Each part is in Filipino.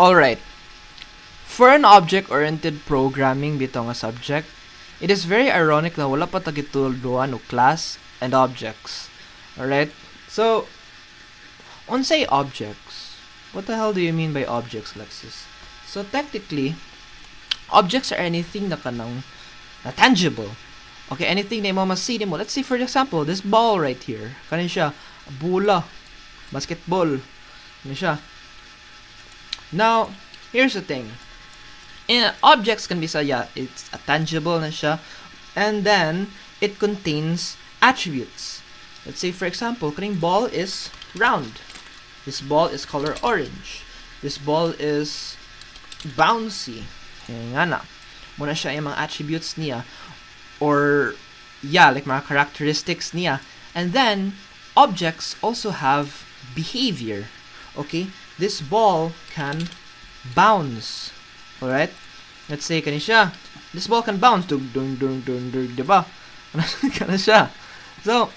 Alright. For an object-oriented programming bitaw nga subject, it is very ironic na wala pa tagitulduan o class and objects. Alright? So, unsay objects? What the hell do you mean by objects, Alexus? So, technically, objects are anything na kanang na tangible. Okay, anything na mo masini mo. Let's say, for example, this ball right here. Kanin siya, bola, basketball. Kanin siya. Now, here's the thing. Objects can be it's a tangible na siya, and then it contains attributes. Let's say, for example, kaning ball is round. This ball is color orange. This ball is bouncy. Nga na. Muna siya yung mga attributes niya, or like mga characteristics niya. And then objects also have behavior. Okay, this ball can bounce. Alright? Let's say kani siya. This ball can bounce. Dung, diba? Kana siya. So,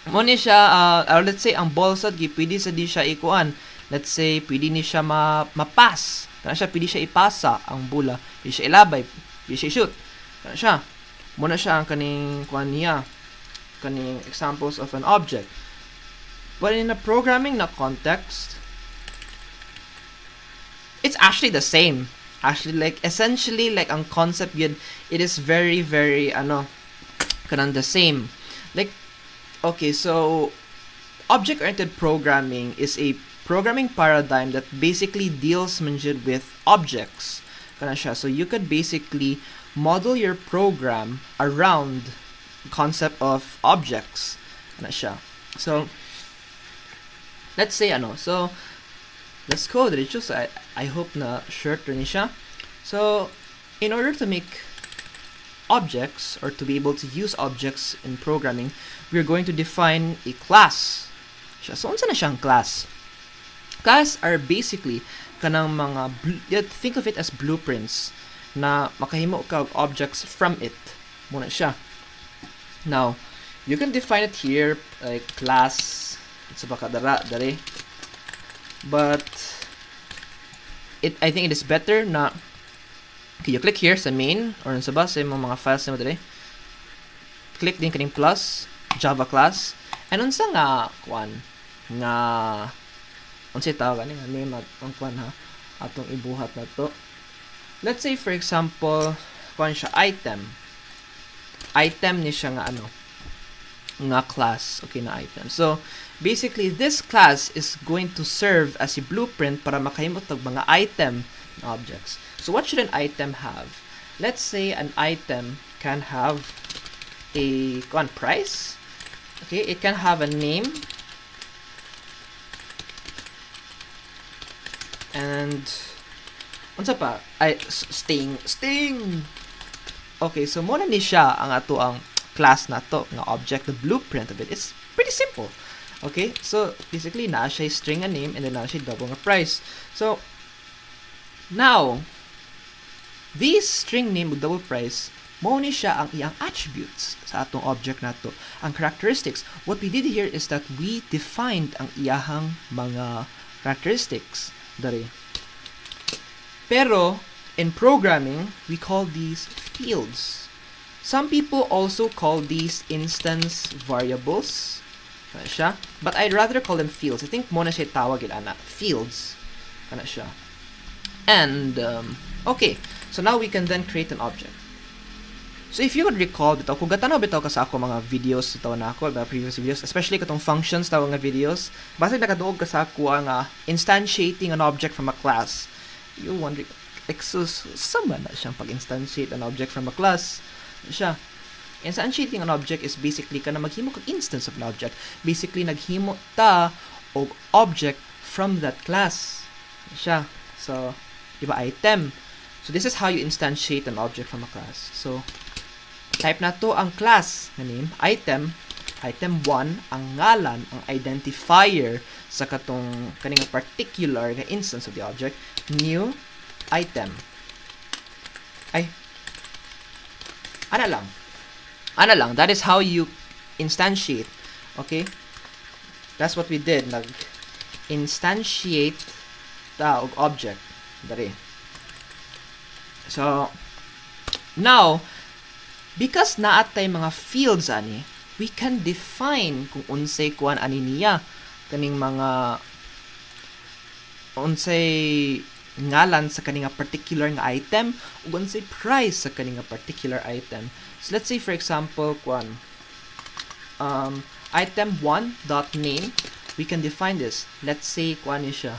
mo ni siya, let's say, ang ball sad, pwede sa di siya ikuan. Let's say, pwede ni siya mapass. Kana siya, pwede siya ipasa ang bola. Pwede siya ilabay. Pwede siya shoot. Kana siya. Muna siya ang kaning kuan niya. Kaning examples of an object. But in a programming na context, it's actually the same. Actually, like, essentially, like, ang concept yun, it is very, very, kanang the same. Like, okay, so, object-oriented programming is a programming paradigm that basically deals with objects. Kana siya. So, you could basically model your program around the concept of objects. Kana siya. So, let's say, so, let's go diretso. So, I hope na short rin siya. So, in order to make objects, or to be able to use objects in programming, we're going to define a class. So, unsa na siyang class? Class are basically kanang mga, think of it as blueprints na makahimo ka og objects from it. Muna siya. Now, you can define it here, like class, it's baka dare. But I think it is better na okay, you click here sa main or sa mga files na mo dali. Click din kaning plus Java class, and unsa nga kuan nga unsay tawag ani nga name ang kuan ha atong ibuhat na to. Let's say, for example, kuan siya item ni siya nga nga class. Okay na item. So basically, this class is going to serve as a blueprint para makahimot og mga item objects. So what should an item have? Let's say an item can have a price. Okay, it can have a name, and unsa pa? Sting. Okay, so muna ni siya ang ato ang class na to nga object. The blueprint of it is pretty simple. Okay, so basically na siya string a name, and then na siya double nga price. So now, this string name with double price, mo ni siya ang iyang attributes sa atong object na to. Ang characteristics, what we did here is that we defined ang iyahang mga characteristics dari. Pero in programming, we call these fields. Some people also call these instance variables. Siya. But I'd rather call them fields. I think mo na siya tawag ana fields. Kana siya. And okay, so now we can then create an object. So if you would recall bitaw, kung gatanaw bitaw ka sa ako mga videos bitaw na ako, mga previous videos, especially katong functions tawag nga videos, basta nakaduog ka sa ako ang instantiating an object from a class. You wonder, ALEXUS, sama na siyang pag-instantiate an object from a class. Siya. Instantiating an object is basically kana maghimo kag instance of an object. Basically naghimo ta og object from that class. Siya. So, diba item. So this is how you instantiate an object from a class. So type na to ang class nga name item 1 ang ngalan, ang identifier sa katong kaning particular nga instance of the object, new item. Ana lang, that is how you instantiate. Okay? That's what we did. Nag-instantiate ta og object. Dari. So, now, because naatay mga fields ani, we can define kung unsay kuan ani niya kaning mga unsay ngalan sa kaning particular nga item ug unsay price sa kaning particular item. So let's say for example kuan item 1 dot name, we can define this. Let's say kuan ni siya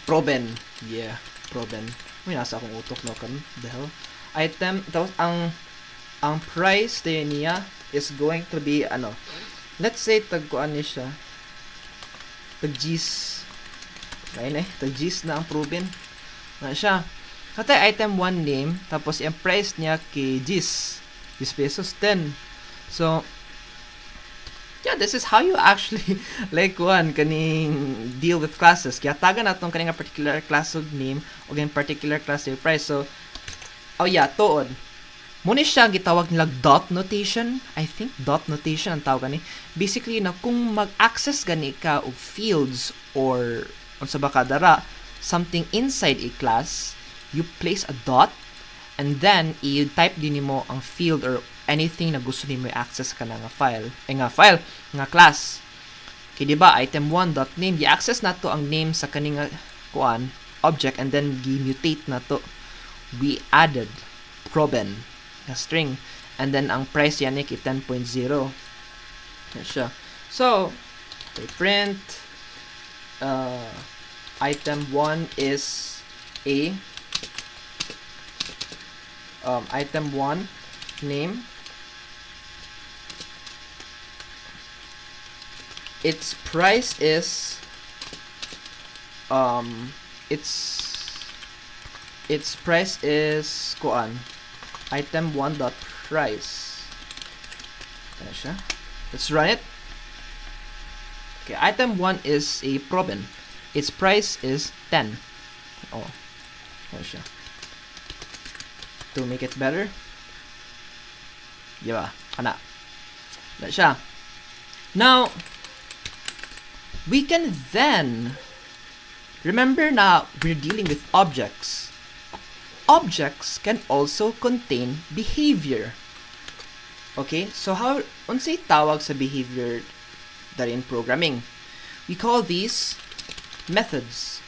proben. Yeah, proben. May nasa akong utok no kan the hell. Item tapos ang price din niya is going to be ano. Let's say tag kuan ni siya. Tag G's. Ayun tag G's na ang proben. Na siya. Katay item 1 name tapos yung price niya kay G's. 10 pesos 10. So yeah, this is how you actually like kaning deal with classes. Kaya tagan naton kaning particular class of name o yung particular class of price. So oh yeah, tuod. Muna siya gitawag nila dot notation. I think dot notation ang tawag ni. Basically na kung mag-access gani ka og fields or unsa ba kadara something inside a class, you place a dot and then i-type din nimo ang field or anything na gusto nimo i-access ka na nga file. Nga class. Kay di ba item 1 dot name, i-access nato ang name sa kaning kuan object and then gi-mutate nato. We added proben na string and then ang price yan ay 10.0. Yan siya. So we print item 1 is a item 1 name, its price is its price is kuan item 1 dot price. Ayan siya. Let's run it. Okay, item 1 is a proben. Its price is 10. Oh. Ayan siya. To make it better. Diba? Kana. Ayan siya. Now, we can then remember na we're dealing with objects. Objects can also contain behavior. Okay? So how unsay tawag sa behavior dari in programming? We call these methods.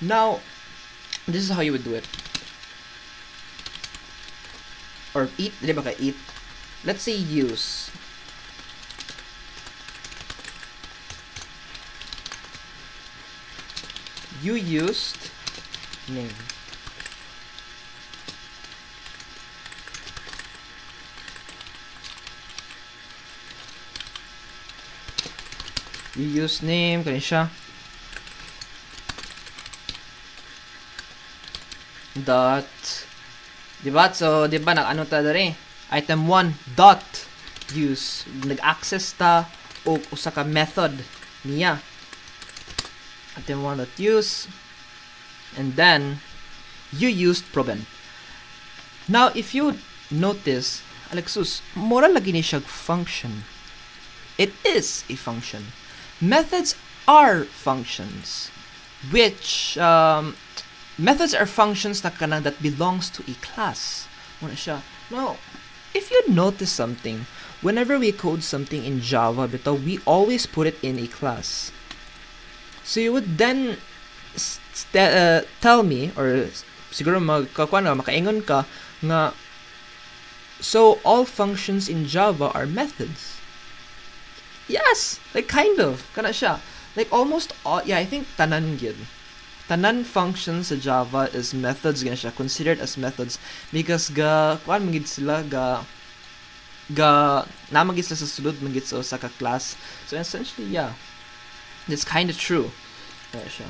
Now, this is how you would do it. Or eat, di ba ka eat? Let's say use. You used name. You use name, kani siya. Dot. Diba? So, diba, nag-ano ta dari? Item 1, dot. Use. Nag-access ta o usa ka method niya. Item 1 dot use. And then, you used proben. Now, if you notice, Alexus, mura lagi ni siya function. It is a function. Methods are functions, which methods are functions na kanang that belongs to a class. Muna siya. Now, if you notice something, whenever we code something in Java, bitaw, we always put it in a class. So you would then tell me, or siguro makaingon ka nga, so all functions in Java are methods. Yes, like kind of. Kana siya. Like almost all, yeah, I think tanan gyud. Tanan functions sa Java is methods gana siya, considered as methods because kuan magid sila na magid sila sa sulod magid sa ka class. So essentially, yeah. It's kind of true. Kana siya.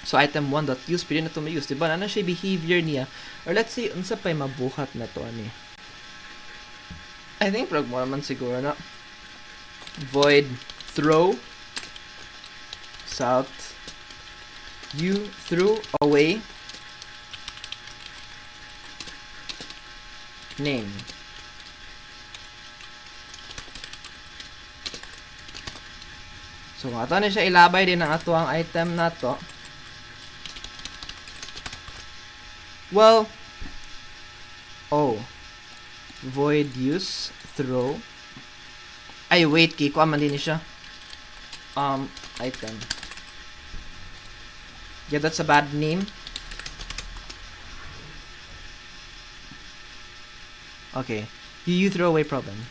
So item 1 dot use pwede na to ma-use, diba? Ano siya behavior niya? Or let's say unsa pay mabuhat na to ani. I think prog mo naman siguro na void throw south, you threw away name. So kung ato na siya ilabay din ang ato ang item nato. Well, void use throw. Ay wait, kay ko man din siya. Item. Yeah, that's a bad name. Okay. You throw away problem.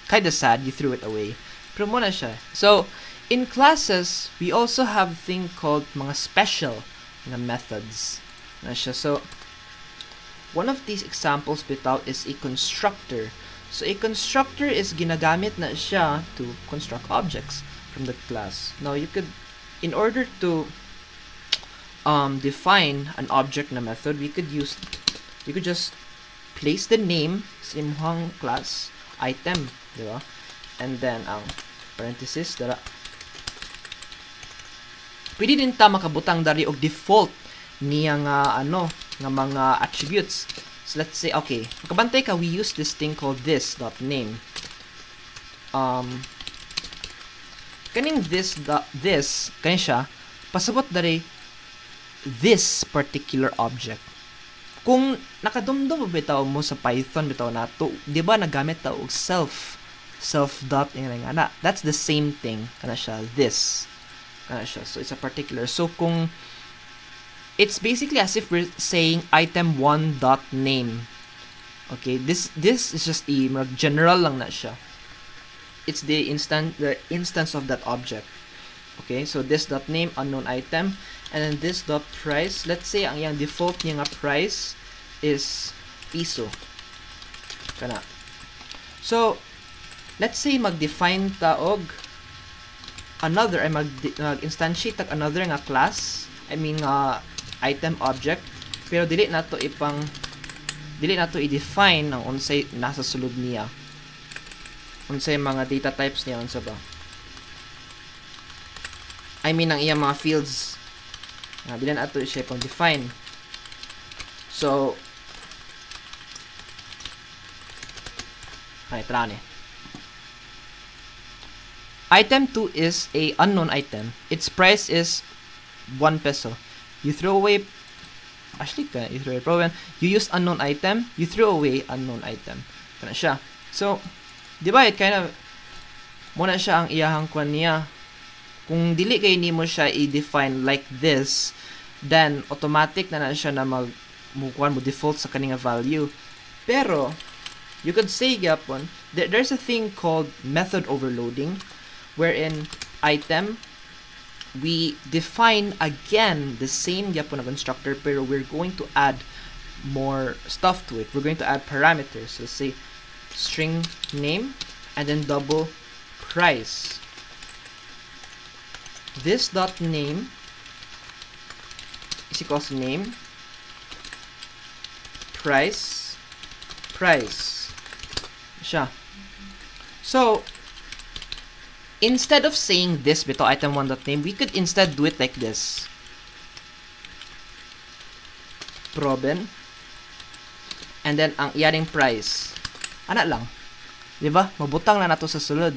Kinda sad, you threw it away. Pero muna siya. So, in classes, we also have thing called mga special na methods. Na siya. So, one of these examples bitaw is a constructor. So, a constructor is ginagamit na siya to construct objects from the class. Now, you could, in order to define an object na method, you could just place the name sa imong class item, di ba? And then ang parenthesis dara. Pwede din ta makabutang dari og default niya nga nga mga attributes. So let's say okay, makabantay ka, we use this thing called this.name. Kaning this kani siya pasabot dari this particular object. Kung nakadumdum bitaw mo sa Python bitaw nato, di ba nagamit ta og self dot nga. That's the same thing kana siya, this kana siya. So it's a particular. So kung it's basically as if we're saying item1 dot name. Okay, this is just a general lang na siya. It's the instance of that object. Okay, so this dot name unknown item, and then this dot price. Let's say ang yang default niya nga price is piso. Kana. So let's say mag-define ta og another ay mag-instantiate tag another nga class. I mean item object, pero dili nato i-define ang unsay nasa sulod niya. Unsay mga data types niya unsa ba? I mean ang iyang mga fields. Dili nato siya pang define. So trane. Item 2 is a unknown item. Its price is 1 peso. You throw away you throw away problem. You use unknown item, you throw away unknown item. Kana siya. So, di ba it kind of muna siya ang iyahang kwan niya. Kung dili kay nimo siya i-define like this, then automatic na siya na mo default sa kaninga value. Pero you could say gyapon there's a thing called method overloading, wherein item we define again the same gyapon na constructor, pero we're going to add more stuff to it. We're going to add parameters. So let's say string name and then double price. This dot name is equals to name price siya. So instead of saying this bito item1 dot name, we could instead do it like this. Proben and then ang iyaring price. Ana lang. Di ba? Mabutang na nato sa sulod.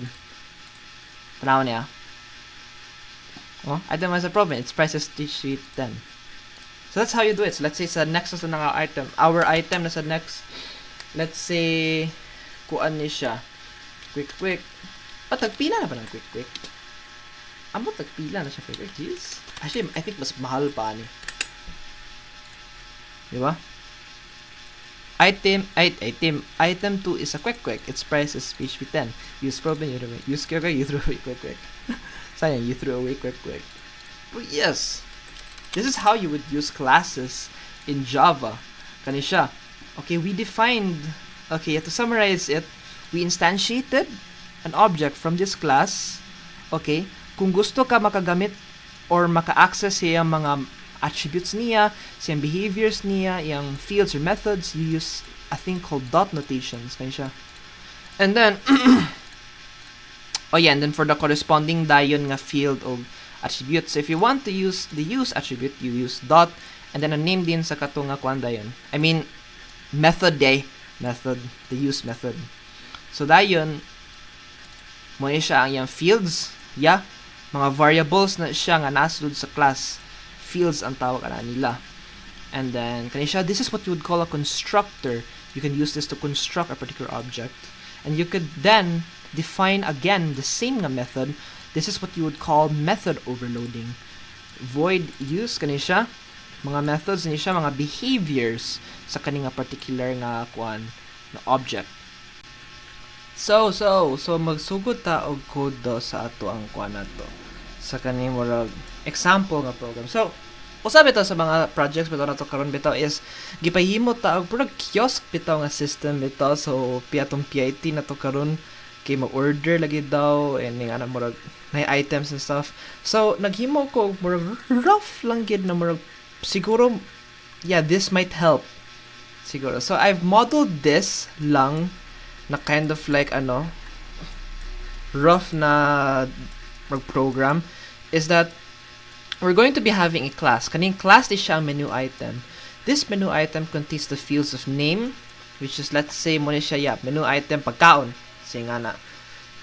Tanaw niya. Item has a problem. Its price is 310. So that's how you do it. So let's say sa next na nga item. Our item na sa next. Let's say kuan ni siya. Quick. Tagpila na ba ng quick? Amo tagpila na siya quick. Jeez. Actually, I think mas mahal pa ni. Di ba? Item 2 is a quick. Its price is PHP 10. Use problem, you throw away. Use quick, you throw away quick. Sayang, you threw away quick. But yes, this is how you would use classes in Java. Kani siya. Okay, we defined, to summarize it, we instantiated an object from this class. Okay, kung gusto ka makagamit or maka-access siyang mga attributes niya, siyang behaviors niya, yung fields or methods, you use a thing called dot notations. Kani siya. And then, and then for the corresponding dayon nga field of attributes, so if you want to use the use attribute, you use dot, and then a name din sa kato nga kwan dayon. I mean, the use method. So dayon, mo siya ang yung fields, mga variables na siya nga nasulod sa class. Fields ang tawag ana nila. And then kani siya, this is what you would call a constructor. You can use this to construct a particular object. And you could then define again the same nga method. This is what you would call method overloading. Void use kani siya, mga methods ni siya, mga behaviors sa kani nga particular nga kuan na object. So magsugod ta og code do sa ato ang kuan nato sa kani murag example nga program. So usab bitaw sa mga projects bitaw nato karon bitaw is gipahimo ta og murag kiosk bitaw nga system bitaw. So piatong PIT nato karon kay mag-order lagi daw and nga na murag may items and stuff. So naghimo ko og murag rough lang gid na murag siguro yeah, this might help siguro. So I've modeled this lang na kind of like rough na program is that we're going to be having a class. Kaning class is siya menu item. This menu item contains the fields of name, which is, let's say mo ni siya, yeah, menu item pagkaon say nga na,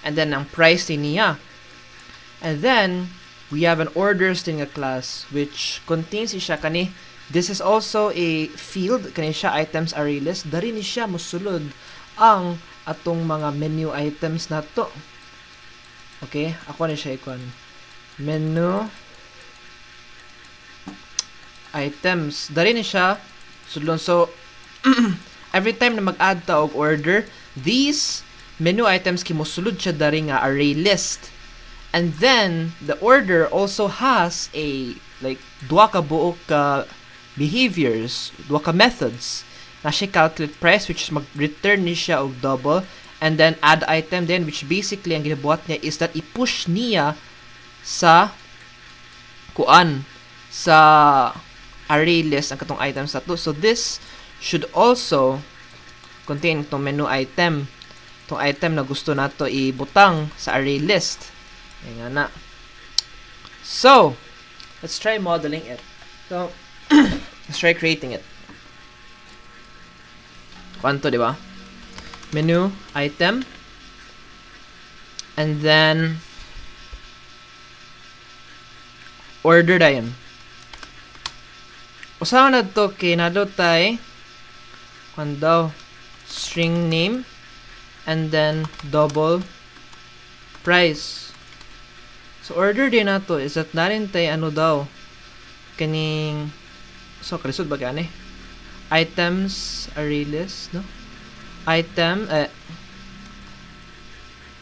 and then ang price ni niya, and then we have an orders din nga class which contains siya kani, this is also a field kani siya items array list. Dari ni siya mosulod ang atong mga menu items nato. Okay, ako ni siya ikon menu items. Dari ni siya sulon. So every time na mag-add ta og order, these menu items kimusulod siya dari nga array list. And then the order also has a like duha ka buok ka behaviors, duha ka methods. Na siya calculate price, which is mag-return ni siya og double, and then add item then, which basically ang ginabuhat niya is that i-push niya sa kuan sa array list ang katong items na to. So this should also contain itong menu item, itong item na gusto nato ibutang sa array list. Ayan na. So let's try modeling it. So let's try creating it. Kwanto, di ba? Menu, item, and then order na yun. Usawa na to kay nadotay daw string name and then double price. So order din na to is that narin tay daw kaning, so kalisod ba gani? Items array list, no? Item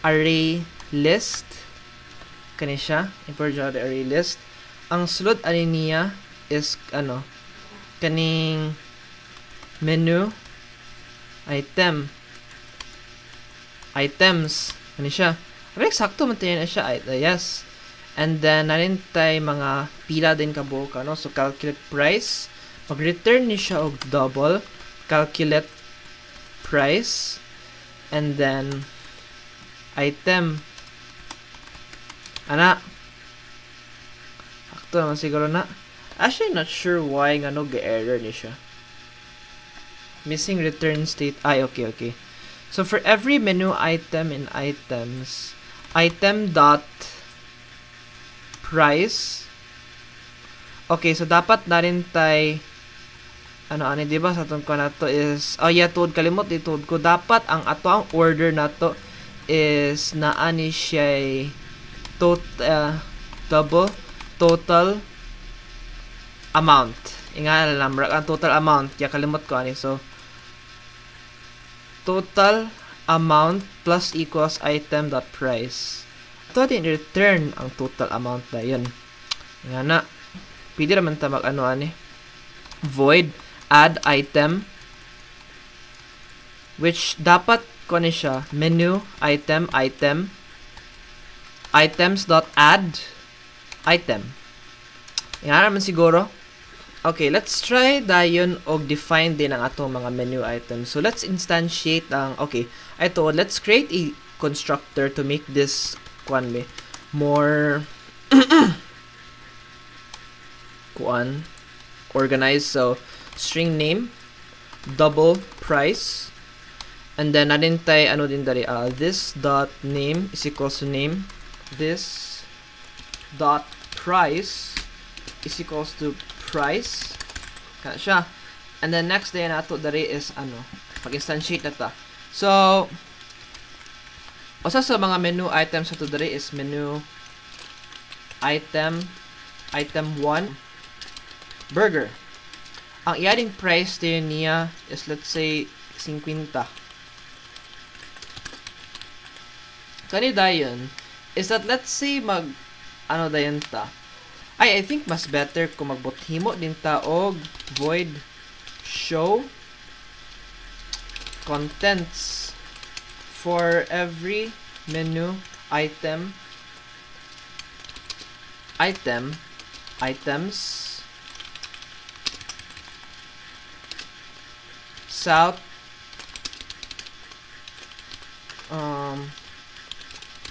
array list kani siya, import array list. Ang sulod ani niya is kaning menu item items kani siya. Pero eksakto man tayo na siya, yes. And then narin tay mga pila din kabuok, no? So calculate price, mag-return ni siya og double, calculate price, and then item. Ana. Akto naman siguro na. Actually, not sure why nga ga-error ni siya. Missing return state. Ay, okay. So for every menu item in items, item dot price. Okay, so dapat na rin tay di ba sa tungkol na to is, tuod kalimot ituod ko, dapat ang ato ang order na to is naani siya double total amount. Inga lang ang total amount, kaya kalimot ko so total amount plus equals item dot price. Ito din return ang total amount na yun. Nga na, pwede naman ta void add item, which dapat siya menu item items dot add item. Nga naman siguro. Okay, let's try dayon og define din ang atong mga menu items. So let's instantiate ang, let's create a constructor to make this more organized. So string name double price, and then natin tay din dari this dot name is equals to name, this dot price is equals to price. Kana siya. And then next day nato dari is mag-instantiate na ta. So usa sa mga menu items sa to dari is menu item 1 burger. Ang i-adding price din niya is let's say 50. Kani dayon is that let's say dayon ta. I think mas better kung magbuthimo din ta og void show contents for every menu items south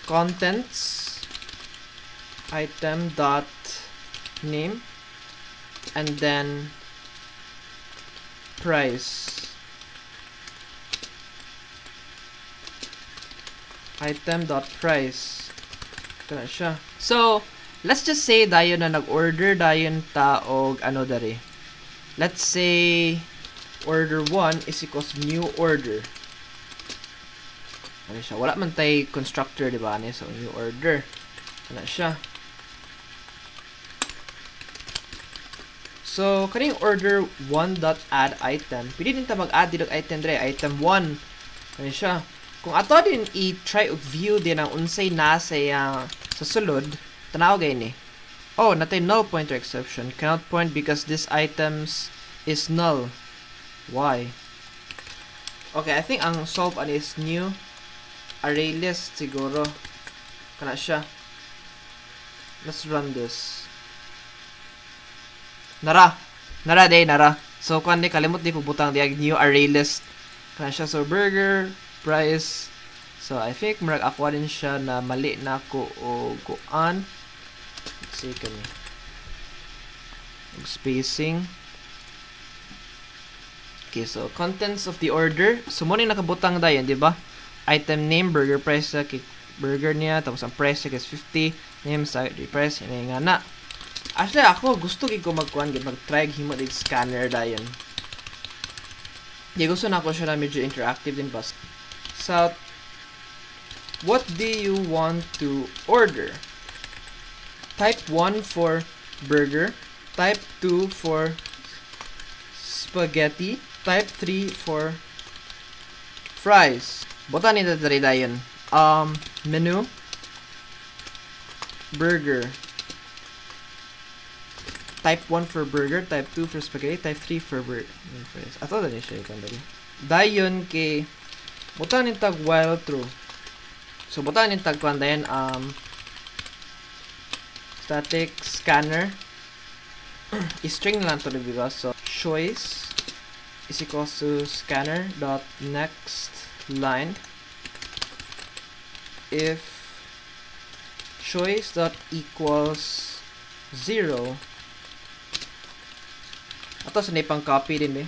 contents item dot name and then price item dot price. Kana siya. So let's just say dayon na nag-order dayon ta og dari. Let's say order 1 is equals new order. Ano siya? Wala man tay constructor, di ba? So new order. Kana siya. So kaning order 1.add item, pwede din ta mag-add dito item dire, item 1. Ano siya? Kung ato din i-try og view din ang unsay nasa sa sulod, tanaw gay ni. Oh, natay null pointer exception. Cannot point because this items is null. Why? Okay, I think ang solve is new array list siguro. Kana siya. Let's run this. Nara. So kuan ni kalimot di ko butang diag new array list. Kana siya, so burger price. So I think murag ako din siya na mali na ako o kuan. Let's see kani. Spacing. Okay, so contents of the order. So mo ni nakabutang dayon, di ba? Item name, burger price sa burger niya, tapos ang price is 50, name sa price ina nga na. Actually ako gusto gid ko mag try himo dig scanner dayon. Di gusto na ako siya na medyo interactive din ba. So what do you want to order? Type 1 for burger, type 2 for spaghetti, type 3 for fries. Butan nito dari dayon. Menu burger. Type 1 for burger, type 2 for spaghetti, type 3 for fries. Ato na siya ikon dali. Dayon kay butan ni tag while true. So butan ni tag kuan dayon static scanner string lang to because so choice is equals to scanner dot next line if choice dot equals 0. Ato sa pang copy din eh.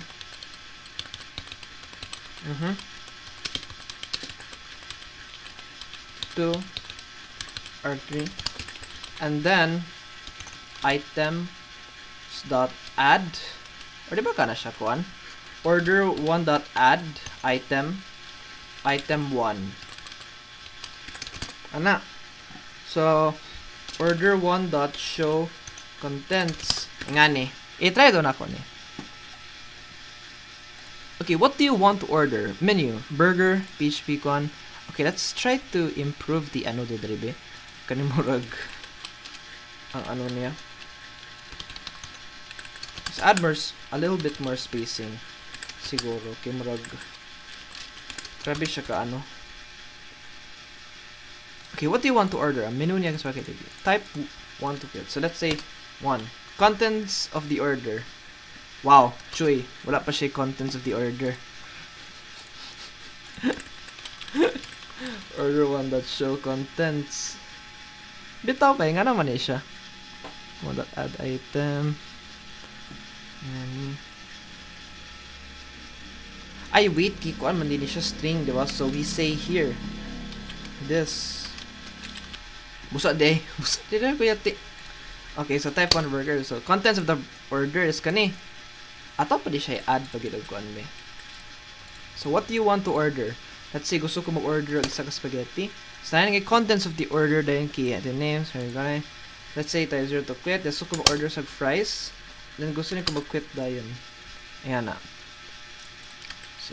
Two or 3 and then item dot add or diba ka na siya kuan order 1 dot add item 1 ana. So order 1 dot show contents nga ni i-try do na ko ni. Okay, what do you want to order? Menu burger PHP kuan. Okay, let's try to improve the derive kanimurag ang niya. Let's add a little bit more spacing siguro kay murag grabe siya ka Okay, what do you want to order? Ang menu niya kasi type 1 to get. So let's say 1 contents of the order. Wow, chuy, wala pa siya contents of the order. Order 1 that show contents. Bitaw kay nga naman siya. 1 that add item. Ay wait, kikuan man din siya string, di ba? So we say here this Busa de. Busa de ko yati. Okay, so type 1 burger. So contents of the order is kani. Ato pa di siya add pag ko me. So what do you want to order? Let's say gusto ko mag-order og isa ka spaghetti. So na contents of the order dayon key the names, so gonna let's say tayo 0 to quit. Gusto ko mag-order sa fries. Then gusto niyo ko mag-quit dayon. Ayan na. So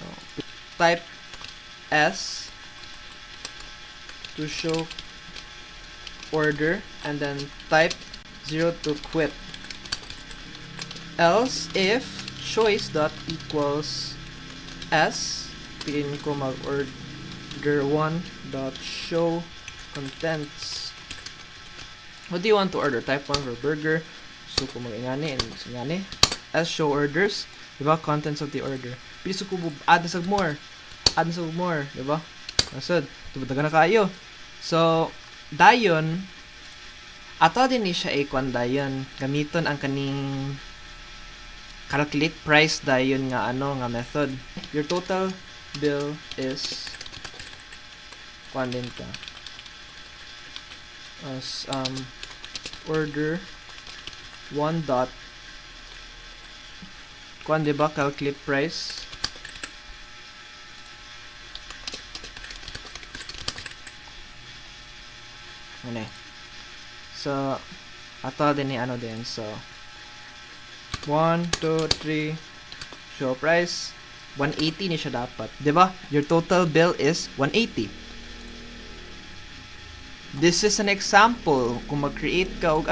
type S to show order and then type 0 to quit. Else if choice dot equals S, piliin ko mag-order 1 dot show contents. What do you want to order? Type 1 for burger. So kung mag-ingani and S show orders, diba? Contents of the order. Pili so ko add na sag more. Add na sag more, diba? Nasod, tubadaga na kayo. So, dayon, ato din ni siya ikon dayon. Gamiton ang kaning calculate price dayon nga nga method. Your total bill is kuan din ka as order 1 dot kuan diba calculate price ano. So ato din ni din. So 1, 2, 3 show price 180 ni siya dapat, diba? Your total bill is 180. This is an example kung mag-create ka og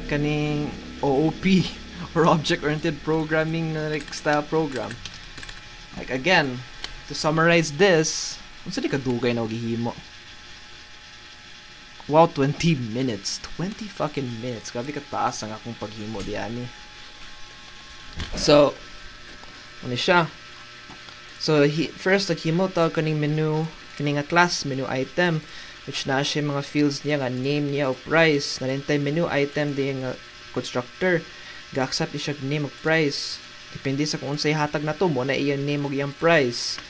kaning OOP or object-oriented programming like style program. Like again, to summarize this, unsa di ka dugay na og gihimo? Wow, 20 minutes. 20 fucking minutes. Grabe ka taas ang akong paghimo diyan eh. So, ano siya? So, first, naghimo ta kaning menu, kaning nga class, menu item, which na siya mga fields niya, nga name niya o price. Nalintay menu item din nga constructor. Ga-accept siya name o price. Depende sa kung unsay hatag na to mo, na iyang name o iyang price.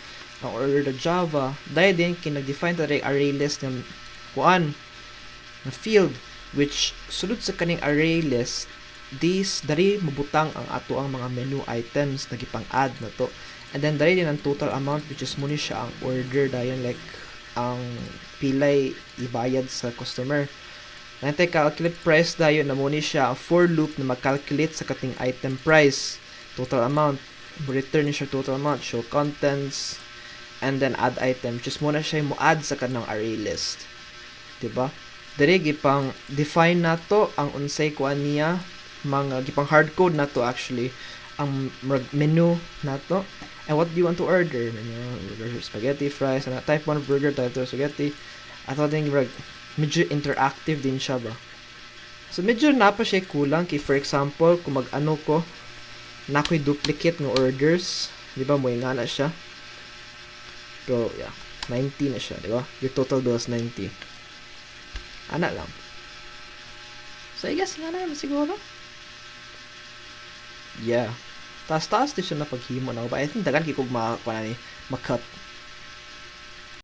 Ang order the Java. Dahil din, kinag-define ta rin array list ng kuan, na field, which sulod sa kaning array list, dari mabutang ang ato ang mga menu items na gipang-add na to. And then dari din ang total amount, which is muna siya ang order dayon, like ang pilay ibayad sa customer. Nantay calculate price dayon na muna siya ang for loop na mag-calculate sa kating item price, total amount, return siya total amount, show contents, and then add item, which is muna siya mo-add sa kanang array list. Diba? Dari gipang define nato ang unsay kuan niya, mga gipang hardcode nato actually ang menu nato. And what do you want to order? Burger, spaghetti, fries, and type 1 burger, type 2 spaghetti. Ato din medyo interactive din siya ba. So medyo napa siya kulang kay for example kung mag-ano ko na ko'y duplicate ng orders, di ba mo nga na siya. So yeah, 90 na siya, di ba? Your total bill is 90. Ana lang. So I guess nga na siguro. Yeah. Taas-taas din siya na paghimo na ba? I think dagan kikog makat.